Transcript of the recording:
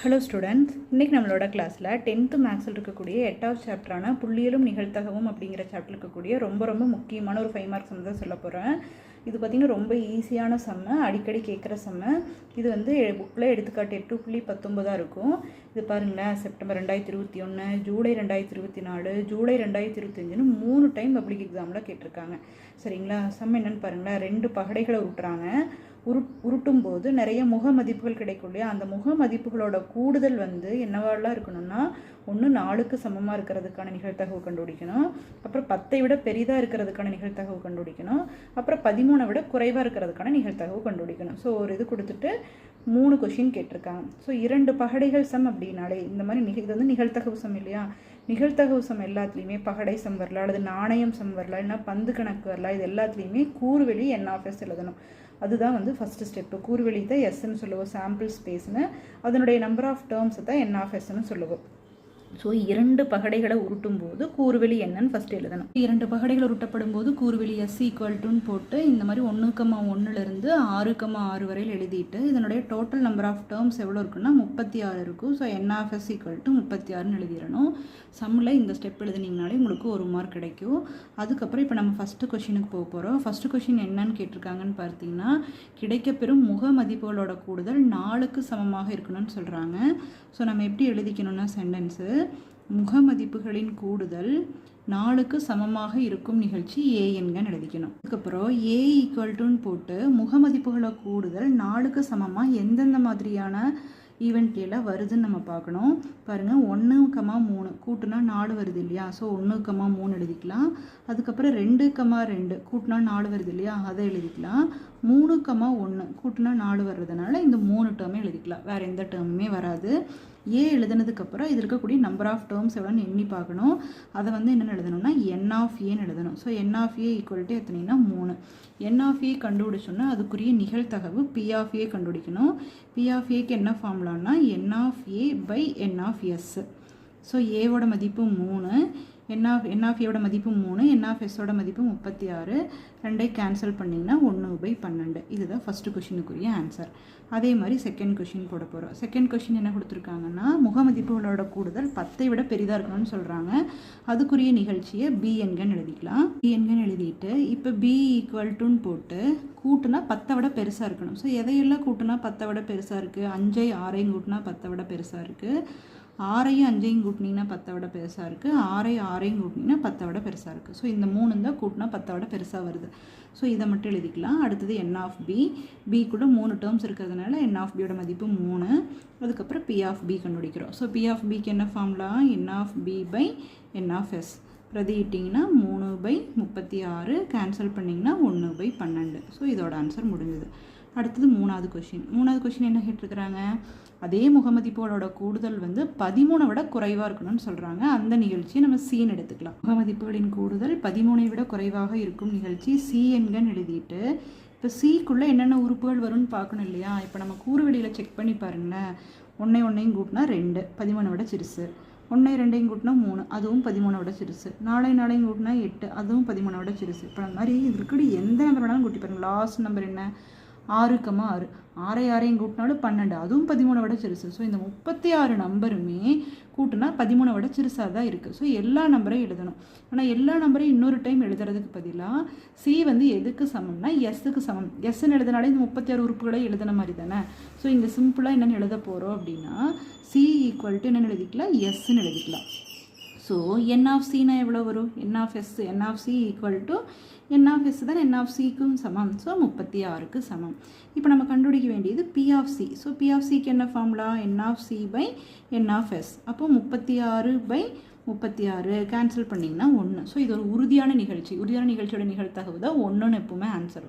Hello students, இன்றைக்கி நம்மளோட கிளாஸில் 10th மேக்ஸில் இருக்கக்கூடிய 8வது சாப்டரான புள்ளியலும் நிகழ்த்தகவும் அப்படிங்கிற சாப்டர் இருக்கக்கூடிய ரொம்ப முக்கியமான ஒரு 5 மார்க்ஸ் தான் சொல்ல போகிறேன். இது பார்த்திங்கன்னா ரொம்ப ஈஸியான சம்மு, அடிக்கடி கேட்குற சம்மு. இது வந்து புக்கில் எடுத்துக்காட்டு 8.19 இருக்கும். இது பாருங்களேன், செப்டம்பர் 2021, ஜூலை 2024, ஜூலை 2025ன்னு 3 டைம் பப்ளிக் எக்ஸாமில் கேட்டிருக்காங்க. சரிங்களா? சம் என்னென்னு பாருங்களேன். 2 பகடைகளை உருட்டுறாங்க. உருட்டும் போது நிறைய முக மதிப்புகள் கிடைக்கும் இல்லையா? அந்த முக மதிப்புகளோட கூடுதல் வந்து என்னவாலாம் இருக்கணும்னா, ஒன்று 4க்கு சமமாக இருக்கிறதுக்கான நிகழ்த்தகவு கண்டுபிடிக்கணும், அப்புறம் 10ஐ விட பெரிதாக இருக்கிறதுக்கான நிகழ்த்தகவு கண்டுபிடிக்கணும், அப்புறம் 13ஐ விட குறைவாக இருக்கிறதுக்கான நிகழ்த்தகவு கண்டுபிடிக்கணும். ஸோ ஒரு இது கொடுத்துட்டு 3 கொஷின் கேட்டிருக்காங்க. ஸோ 2 பகடைகள் சம் அப்படின்னாலே இந்த மாதிரி இது வந்து நிகழ்த்தகவு சம் இல்லையா? நிகழ்த்தகவு சம் எல்லாத்துலேயுமே பகடை சம் வரலாம், அல்லது நாணயம் சம் வரலாம், இல்லைனா பந்து கணக்கு வரலாம். இது எல்லாத்துலேயுமே கூறுவெளி N(S) எழுதணும். அதுதான் வந்து ஃபஸ்ட்டு ஸ்டெப்பு. கூறுவெளி தான் எஸ்ன்னு சொல்லுவோம், சாம்பிள் ஸ்பேஸ்னு. அதனுடைய நம்பர் ஆஃப் டேர்ம்ஸ் தான் N(S)ன்னு சொல்லுவோம். ஸோ 2 பகடைகளை உருட்டும் போது கூறுவெளி என்னன்னு ஃபஸ்ட்டு எழுதணும். 2 பகடைகள் உருட்டப்படும் போது கூறுவெளி S = போட்டு இந்த மாதிரி 1,1லேருந்து 6,6 வரையில் எழுதிட்டு இதனுடைய டோட்டல் நம்பர் ஆஃப் டேர்ம்ஸ் எவ்வளோ இருக்குன்னா 36 இருக்கும். So N(S) = 36ன்னு எழுதிடணும். சம்மில் இந்த ஸ்டெப் எழுதினீங்கனாலே உங்களுக்கு 1 மார்க் கிடைக்கும். அதுக்கப்புறம் இப்போ நம்ம ஃபஸ்ட்டு கொஷினுக்கு போக போகிறோம். ஃபஸ்ட்டு கொஷின் என்னன்னு கேட்டிருக்காங்கன்னு பார்த்தீங்கன்னா, கிடைக்கப்பெறும் முக மதிப்புகளோட கூடுதல் 4க்கு சமமாக இருக்கணும்னு சொல்கிறாங்க. ஸோ நம்ம எப்படி எழுதிக்கணும்னா, சென்டென்ஸு முக மதிப்புகளின் கூடுதல் 4க்கு சமமாக இருக்கும் நிகழ்ச்சி A என்கன்னு எழுதிக்கணும். அதுக்கப்புறம் A = போட்டு முக மதிப்புகளோட கூடுதல் 4க்கு சமமாக எந்தெந்த மாதிரியான ஈவெண்ட்லாம் வருதுன்னு நம்ம பார்க்கணும். பாருங்கள், 1,3 கூட்டினா 4 வருது இல்லையா? ஸோ 1,3 எழுதிக்கலாம். அதுக்கப்புறம் 2,2 கூட்டினா 4 வருது இல்லையா? அதை எழுதிக்கலாம். 3,1 கூட்டினா 4 வர்றதுனால இந்த 3 டேர்மே எழுதிக்கலாம். வேறு எந்த டேர்முமே வராது. ஏ எழுதுனதுக்கப்புறம் இது இருக்கக்கூடிய நம்பர் ஆஃப் டேர்ம்ஸ் எவ்வளோன்னு எண்ணி பார்க்கணும். அதை வந்து என்னென்னு எழுதணும்னா N(A)ன்னு எழுதணும். So N(A) = எத்தனைனா 3. N(A) கண்டுபிடிச்சோன்னா அதுக்குரிய நிகழ்த்தகவு P(A) கண்டுபிடிக்கணும். P(A)க்கு என்ன ஃபார்முலான்னா N(A)/N(S). ஸோ ஏவோட மதிப்பு 3, N(A)யோட மதிப்பு 3, N(S)ஓட மதிப்பு 36. 2ஐ கேன்சல் பண்ணிங்கன்னா 1/12. இதுதான் ஃபஸ்ட்டு கொஷினுக்குரிய ஆன்சர். அதே மாதிரி செகண்ட் கொஷின் போட போகிறோம். செகண்ட் கொஷின் என்ன கொடுத்துருக்காங்கன்னா, முக மதிப்புகளோட கூடுதல் 10ஐ விட பெரிதாக இருக்கணும்னு சொல்கிறாங்க. அதுக்குரிய நிகழ்ச்சியை B என்கன்னு எழுதிக்கலாம். B என்கன்னு எழுதிட்டு இப்போ B = போட்டு கூட்டுனா 10ஐ விட பெருசாக இருக்கணும். ஸோ எதையெல்லாம் கூட்டுனா 10ஐ விட பெருசாக இருக்குது? 5ஐ 6ஐயும் கூட்டினா 10ஐ விட பெருசாக இருக்குது. 6ஐயும் 5ஐயும் கூட்டினீங்கன்னா 10ஐ விட பெருசாக இருக்குது. 6ஐ 6ஐயும் கூட்டினீங்கன்னா 10ஐ விட பெருசாக இருக்குது. ஸோ இந்த 3 தான் கூட்டினா 10ஐ விட பெருசாக வருது. ஸோ இதை மட்டும் எழுதிக்கலாம். அடுத்தது N(B). B கூட 3 டேர்ம்ஸ் இருக்கிறதுனால N(B)யோட மதிப்பு 3. அதுக்கப்புறம் P(B) கண்டுபிடிக்கிறோம். ஸோ P(B)க்கு என்ன ஃபார்முலா? N(B/N(S). பிரதியிட்டிங்கன்னா 3/36, கேன்சல் பண்ணிங்கன்னா 1/12. ஸோ இதோட ஆன்சர் முடிஞ்சது. அடுத்தது மூணாவது கொஷின் என்ன கேட்டிருக்கிறாங்க? அதே முகமதிப்புகளோட கூடுதல் வந்து 13ஐ விட குறைவாக இருக்கணும்னு சொல்கிறாங்க. அந்த நிகழ்ச்சியை நம்ம சீன் எடுத்துக்கலாம். முகமதிப்புகளின் கூடுதல் 13ஐ விட குறைவாக இருக்கும் நிகழ்ச்சி C என்கன்னு எழுதிட்டு இப்போ Cக்குள்ளே என்னென்ன உறுப்புகள் வரும்னு பார்க்கணும் இல்லையா? இப்போ நம்ம கூறுவெளியில் செக் பண்ணி பாருங்களேன். 1ஐயும் கூட்டினா 2, 13ஐ விட சிறுசு. 1ஐயும் கூட்டினா 3, அதுவும் 13ஐ விட சிறுசு. 4ஐயும் கூட்டினா 8, அதுவும் 13ஐ விட சிறுசு. இப்போ அந்த மாதிரி இது இருக்கடி எந்த நம்பர் வேணாலும் கூட்டி பாருங்கள். லாஸ்ட் நம்பர் என்ன? 6,6. 6ஐயும் கூட்டினாலும் 12, அதுவும் 13ஐ விட சிறுசு. ஸோ இந்த 36 நம்பருமே கூட்டினா 13ஐ விட சிறுசாக தான் இருக்குது. ஸோ எல்லா நம்பரையும் எழுதணும். ஆனால் எல்லா நம்பரையும் இன்னொரு டைம் எழுதுறதுக்கு பதிலாக C வந்து எதுக்கு சமம்னா Sக்கு சமம். Sன்னு எழுதினாலே இந்த 36 உறுப்புகளை எழுதின மாதிரி தானே. ஸோ இங்கே சிம்பிளாக என்னென்னு எழுத போகிறோம் அப்படின்னா, C = என்னென்னு எழுதிக்கலாம்? Sன்னு எழுதிக்கலாம். ஸோ N(C)னா எவ்வளோ வரும்? N(S). N(C) = N(S) தான் N(C)க்கும் சமம். ஸோ 36க்கு சமம். இப்போ நம்ம கண்டுபிடிக்க வேண்டியது P(C). ஸோ P(C)க்கு என்ன ஃபார்முலா? N(C/N(S). அப்போ 36/36 கேன்சல் பண்ணிங்கன்னா 1. ஸோ இது ஒரு உறுதியான நிகழ்ச்சியோட நிகழ்த்தகவு தான் 1ன்னு எப்பவுமே ஆன்சர் வரும்.